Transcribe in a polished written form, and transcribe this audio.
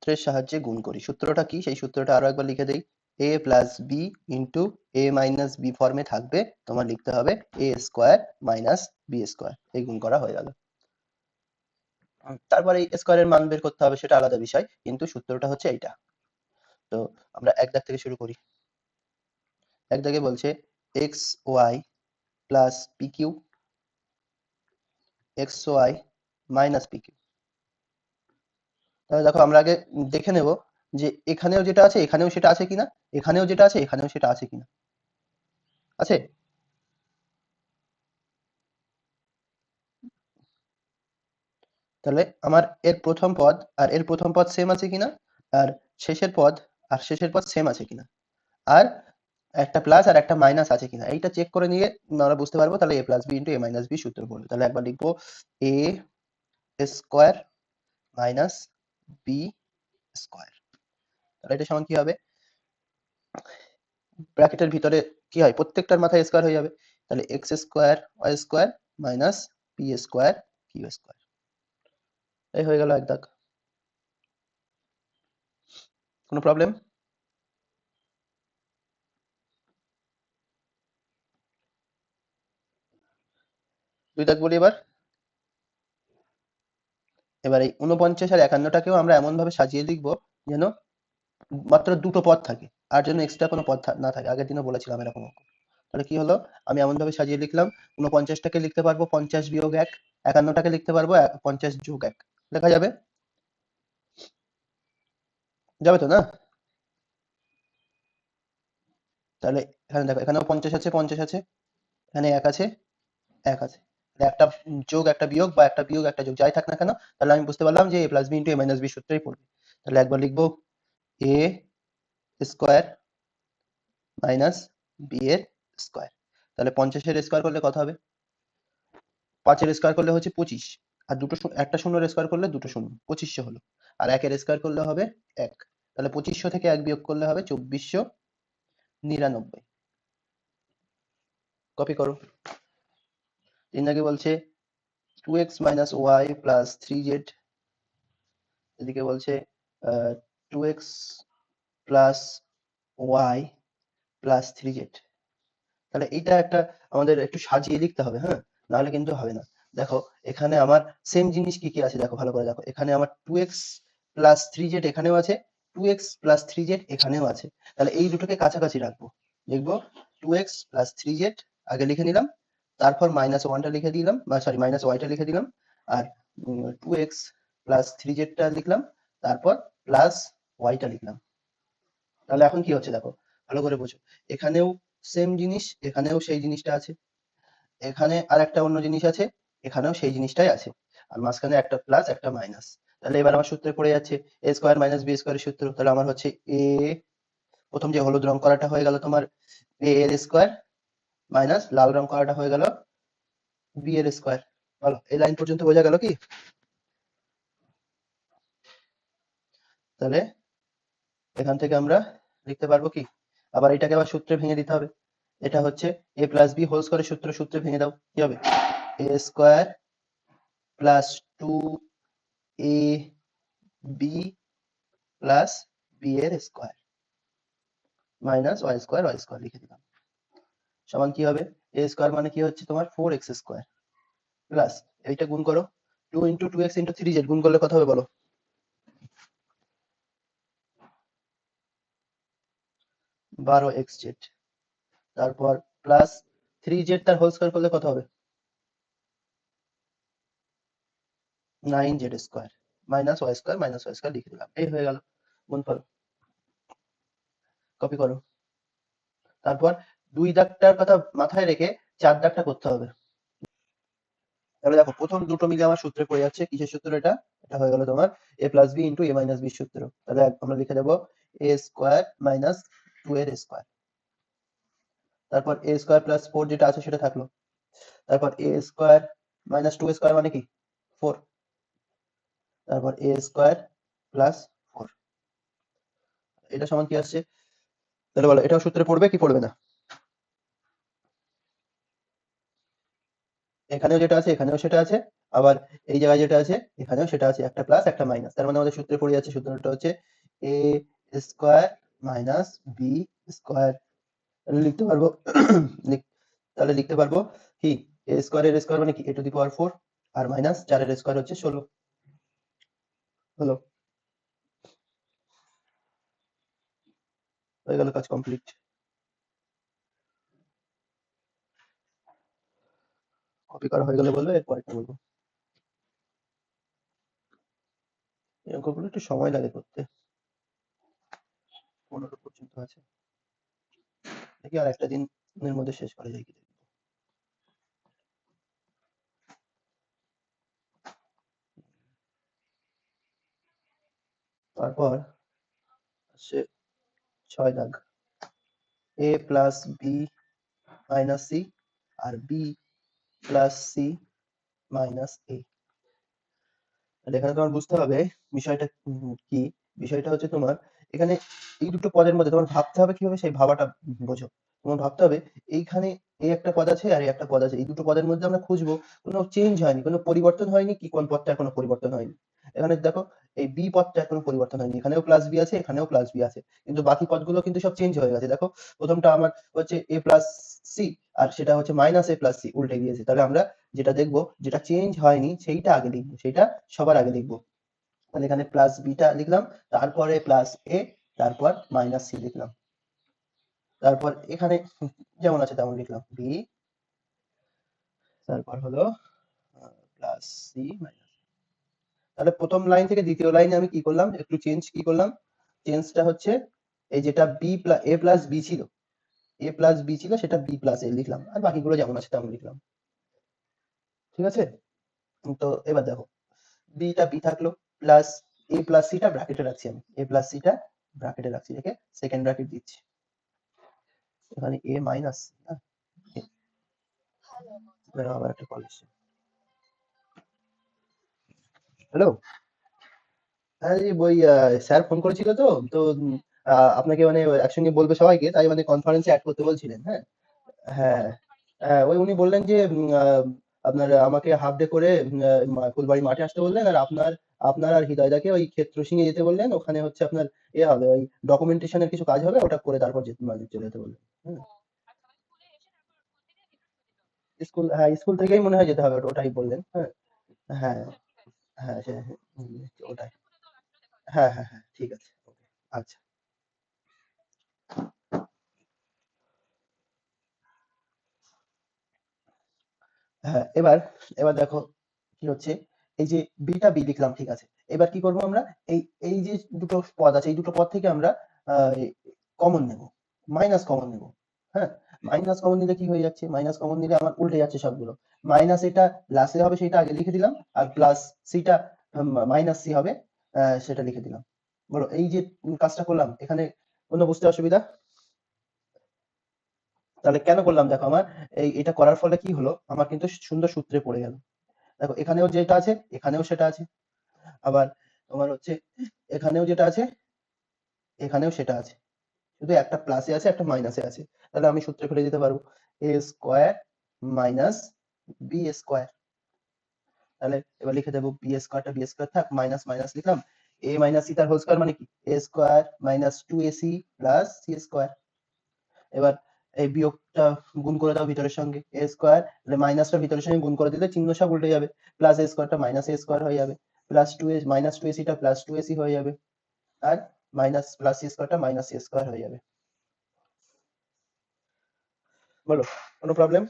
সূত্রের সাহায্যে গুণ করি। সূত্রটা কি সেই সূত্রটা আরো একবার লিখে দেই। a plus B into a minus B ফর্মে থাকবে, তোমার লিখতে হবে a square minus B square. এই গুণ করা হয়ে গেল। তারপরে এই স্কোয়ারের মান বের করতে হবে, সেটা আলাদা বিষয়, কিন্তু সূত্রটা হচ্ছে এইটা। তো আমরা এক দাগ থেকে শুরু করি। এক দাগে বলছে X Y plus P Q X Y minus P Q. তাহলে দেখো আমরা আগে দেখে নেব যে এখানেও যেটা আছে এখানেও সেটা আছে কিনা, এখানেও যেটা আছে এখানেও সেটা আছে কিনা। আছে? তাহলে আমার এর প্রথম পদ আর এর প্রথম পদ সেম আছে কিনা, আর শেষের পদ আর শেষের পদ সেম আছে কিনা, আর একটা প্লাস আর একটা মাইনাস আছে কিনা, এইটা চেক করে নিয়ে আমরা বুঝতে পারবো তাহলে a plus B into A minus B সূত্র পড়বে। তাহলে একবার লিখবো a square minus B square. তাহলে এটা সমান কি হবে, ব্র্যাকেটের ভিতরে কি হয় প্রত্যেকটার মাথায় স্কোয়ার হয়ে যাবে। তাহলে X square Y square minus P square Q square. এই হয়ে গেল এক দাগ। কোনো প্রবলেম? দুই দাগ বলি এবার। এবার এই 49 আর 51টাকেও আমরা এমন ভাবে সাজিয়ে লিখবো যেন মাত্র দুটো পদ থাকে, আর যেন এক্সট্রা কোনো পদ না থাকে। আগের দিনও বলেছিলাম এরকম। তাহলে কি হলো, আমি এমন ভাবে সাজিয়ে লিখলাম 49টাকে লিখতে পারবো 50 বিয়োগ 1, 51টাকে লিখতে পারবো 50 যোগ 1। লেখা যাবে? যাবে তো না? তাহলে এখানে দেখো এখানেও 50 আছে 50 আছে, এখানে 1 আছে 1 আছে। তাহলে একটা যোগ একটা বিয়োগ বা একটা বিয়োগ একটা যোগ যাই থাক না কেন, তাহলে আমি বুঝতে পারলাম যে a plus B into A minus B সূত্রেই পড়বে। তাহলে একবার লিখবো a স্কোয়ার মাইনাস বি এর স্কোয়ার। তাহলে 50-এর স্কোয়ার করলে কত হবে, 5-এর স্কোয়ার করলে হচ্ছে 25, আর একটা শূন্যের স্কোয়ার করলে দুটো শূন্য, 2500 হলো। আর 1-এর স্কোয়ার করলে হবে 1। তাহলে 2500 থেকে 1 বিয়োগ করলে হবে 2499। কপি করো। 3 দাগে বলছে 2x minus Y plus 3z, এদিকে বলছে 2x plus Y plus 3z। তাহলে এইটা একটা আমাদের একটু সাজিয়ে লিখতে হবে, হ্যাঁ, নাহলে কিন্তু হবে না। দেখো এখানে আমার সেম জিনিস কি কি আছে দেখো, ভালো করে দেখো। এখানে আমার 2x প্লাস 3z এখানেও আছে, 2x প্লাস 3z এখানেও আছে। তাহলে এই দুটোকে কাছাকাছি রাখবো। লিখবো 2x প্লাস 3z আগে লিখে নিলাম, তারপর মাইনাস ওয়ানটা লিখে দিলাম, বা সরি মাইনাস ওয়াইটা লিখে দিলাম, আর 2x প্লাস 3z টা লিখলাম, তারপর প্লাস ওয়াইটা লিখলাম। তাহলে এখন কি হচ্ছে দেখো, ভালো করে বোঝো। এখানেও সেম জিনিস, এখানেও সেই জিনিসটা আছে, এখানে আর একটা অন্য জিনিস আছে, এখানেও সেই জিনিসটাই আছে, আর মাঝখানে একটা প্লাস একটা মাইনাস। তাহলে এবার আমার সূত্রে পড়ে যাচ্ছে এ স্কোয়ার মাইনাস বি স্কোয়ারের সূত্র। তাহলে আমার হচ্ছে এ, প্রথম যে হলুদ রং করাটা হয়ে গেল তোমার এ এর স্কোয়ার, মাইনাস লাল রং করাটা হয়ে গেল বি এর স্কোয়ার। বলো এই লাইন পর্যন্ত বোঝা গেল কি? তাহলে এখান থেকে আমরা লিখতে পারবো কি, আবার এটাকে আবার সূত্রে ভেঙে দিতে হবে। এটা হচ্ছে এ প্লাস বি হোল স্কোয়ারের সূত্র, সূত্রে ভেঙে দাও, কি হবে, এ square plus 2 A B plus B এর স্কোয়ার মাইনাস ওয়াই স্কোয়ার লিখে দিলাম, সমান কি হবে, এ স্কোয়ার মানে কি হচ্ছে তোমার 4x স্কোয়ার প্লাস এইটা গুণ করো 2 ইন্টু 2x ইন্টু 3z, গুণ করলে কত হবে বলো, 12xz। তারপর প্লাস 3z তার হোল স্কোয়ার করলে কত হবে, 9z square minus Y square লিখে দিলাম। এই হয়ে গেল গুণফল। কপি করো। তারপর 2 দাগটার কথা মাথায় রেখে 4 দাগটা করতে হবে। তাহলে দেখো প্রথম দুটো মিলে আমার সূত্রে পড়ে যাচ্ছে, কিসের সূত্র এটা, এটা হয়ে গেল তোমার a plus B into A minus B সূত্র। তাহলে আমরা লিখে দেবো a স্কোয়ার মাইনাস 2 এর স্কোয়ার, তারপর a স্কোয়ার প্লাস 4 যেটা আছে সেটা থাকলো, তারপর a স্কোয়ার মাইনাস 2 স্কোয়ার মানে কি 4, তারপর a স্কোয়ার প্লাস 4, এটা সমান কি আসছে, তাহলে বলো এটাও সূত্রে পড়বে কি পড়বে না? এখানেও যেটা আছে এখানেও সেটা আছে, আবার এই জায়গায় যেটা আছে এখানেও সেটা আছে, একটা প্লাস একটা মাইনাস। তার মানে আমাদের সূত্রে পড়ে যাচ্ছে, সূত্রটা হচ্ছে এ স্কোয়ার মাইনাস বি স্কোয়ার। লিখতে পারবো তাহলে লিখতে পারবো কি, এ স্কোয়ার এর স্কোয়ার মানে কি, এ to the power 4 R minus 4 এর স্কোয়ার হচ্ছে 16। হলো, হয়ে গেল, কাজ কমপ্লিট। কপি করা হয়ে গেলে বলবে, এরপর একটা বলবো। এই অঙ্কগুলো একটু সময় লাগে করতে, 15 পর্যন্ত আছে, দেখি আর একটা দিনের মধ্যে শেষ করা যায় কি। তারপর আসছে 6 দাগ, a plus B minus C আর B plus C minus A. এখানে তোমার বুঝতে হবে বিষয়টা কি। বিষয়টা হচ্ছে তোমার এখানে এই দুটো পদের মধ্যে তোমার ভাবতে হবে কিভাবে, সেই ভাবাটা বোঝো। তোমার ভাবতে হবে এইখানে এই একটা পদ আছে আর এই একটা পদ আছে, এই দুটো পদের মধ্যে আমরা খুঁজবো, কোনো চেঞ্জ হয়নি, কোনো পরিবর্তন হয়নি কি, কোন পদটা এখনো পরিবর্তন হয়নি। এখানে দেখো এই বি পদটা এখনো পরিবর্তন হয়নি, এখানেও প্লাস বি আছে এখানেও প্লাস বি আছে, কিন্তু বাকি পদগুলো কিন্তু সব চেঞ্জ হয়ে গেছে। দেখো প্রথমটা আমার হচ্ছে এ প্লাস সি আর সেটা হচ্ছে মাইনাস এ প্লাস সি, উল্টে গিয়েছে। তাহলে আমরা যেটা দেখবো, যেটা চেঞ্জ হয়নি সেইটা আগে লিখবো, সেইটা সবার আগে লিখবো। তাহলে এখানে প্লাস বিটা লিখলাম, তারপরে প্লাস এ, তারপর মাইনাস সি লিখলাম, তারপর এখানে যেমন আছে তেমন লিখলাম বি, তারপর হলো প্লাস সি মাইনাস। তাহলে প্রথম লাইন থেকে দ্বিতীয় লাইনে আমি কি করলাম, একটু চেঞ্জ কি করলাম, চেঞ্জটা হচ্ছে এই যেটা বি এ প্লাস বি ছিল, এ প্লাস বি ছিল সেটা বি প্লাস এ লিখলাম, আর বাকিগুলো যেমন আছে তেমন লিখলাম। ঠিক আছে, তো এবার দেখো বিটা বি থাকলো, প্লাস এ প্লাস সিটা ব্র্যাকেটে রাখছি, আমি এ প্লাস সিটা ব্র্যাকেটে রাখছি, রেখে সেকেন্ড ব্র্যাকেট দিচ্ছি এখানে এ মাইনাস। আবার একটা কল এসছে, হ্যালো। হ্যাঁ জি, ওই স্যার ফোন করেছিল, তো তো আপনাকে মানে একসঙ্গে বলবে সবাইকে, তাই মানে কনফারেন্সে অ্যাড করতে বলছিলেন। হ্যাঁ, হ্যাঁ, হ্যাঁ, ওই উনি বললেন যে আপনার আমাকে হাফ ডে করে ফুলবাড়ি মাঠে আসতে বললেন, আর আপনার আপনার আর হৃদয়দাকে ওই ক্ষেত্র সিংহে যেতে বললেন, ওখানে হচ্ছে আপনার হবে ওই ডকুমেন্টেশনের কিছু কাজ হবে, ওটা করে তারপর চলে যেতে বললেন। হুম, স্কুল, হ্যাঁ স্কুল থেকেই মনে হয় যেতে হবে, ওটাই বললেন। হ্যাঁ, হ্যাঁ, হ্যাঁ, ওটাই। হ্যাঁ, হ্যাঁ, হ্যাঁ, ঠিক আছে, ওকে, আচ্ছা। হ্যাঁ, এবার এবার দেখো কি হচ্ছে, এই যে বিটা বি লিখলাম, ঠিক আছে। এবার কি করব আমরা, এই এই যে দুটো পদ আছে, এই দুটো পদ থেকে আমরা কমন নেব, মাইনাস কমন নেব। হ্যাঁ, মাইনাস কমন নিলে কি হয়ে যাচ্ছে, মাইনাস কমন নিলে আমার উল্টে যাচ্ছে সবগুলো। মাইনাস এটা লাস্টে হবে সেটা আগে লিখে দিলাম, আর প্লাস সিটা মাইনাস সি হবে, সেটা লিখে দিলাম। বলো এই যে কাজটা করলাম, এখানে কোনো বুঝতে অসুবিধা? তাহলে কেন করলাম দেখো, আমার এটা করার ফলে কি হলো, আমার কিন্তু সুন্দর সূত্রে পড়ে গেল। দেখো এখানেও যেটা আছে এখানেও সেটা আছে, আবার তোমার হচ্ছে এখানেও যেটা আছে এখানেও সেটা আছে, শুধু একটা প্লাসে আছে একটা মাইনাসে আছে। তাহলে আমি সূত্রে ফেলে দিতে পারবো A square minus B square. তাহলে এবার লিখে দেবো বি স্কোয়ারটা বি স্কোয়ার থাক, মাইনাস মাইনাস লিখলাম, এ মাইনাস সি তার হোল স্কোয়ার মানে কি, A square minus 2ac plus C square. এবার এই বিয়োগটা গুণ করে দাও ভিতরের সঙ্গে, এ স্কোয়ার মাইনাসটা ভিতরের সঙ্গে গুণ করে দিলে চিহ্ন সব উল্টে যাবে, প্লাস এ স্কোয়ারটা মাইনাস এ স্কোয়ার হয়ে যাবে, প্লাস টু এ মাইনাস 2ac টা প্লাস 2ac হয়ে যাবে, আর মাইনাস প্লাস সি স্কোয়ারটা মাইনাস সি স্কোয়ার হয়ে যাবে। বলো কোনো প্রবলেম?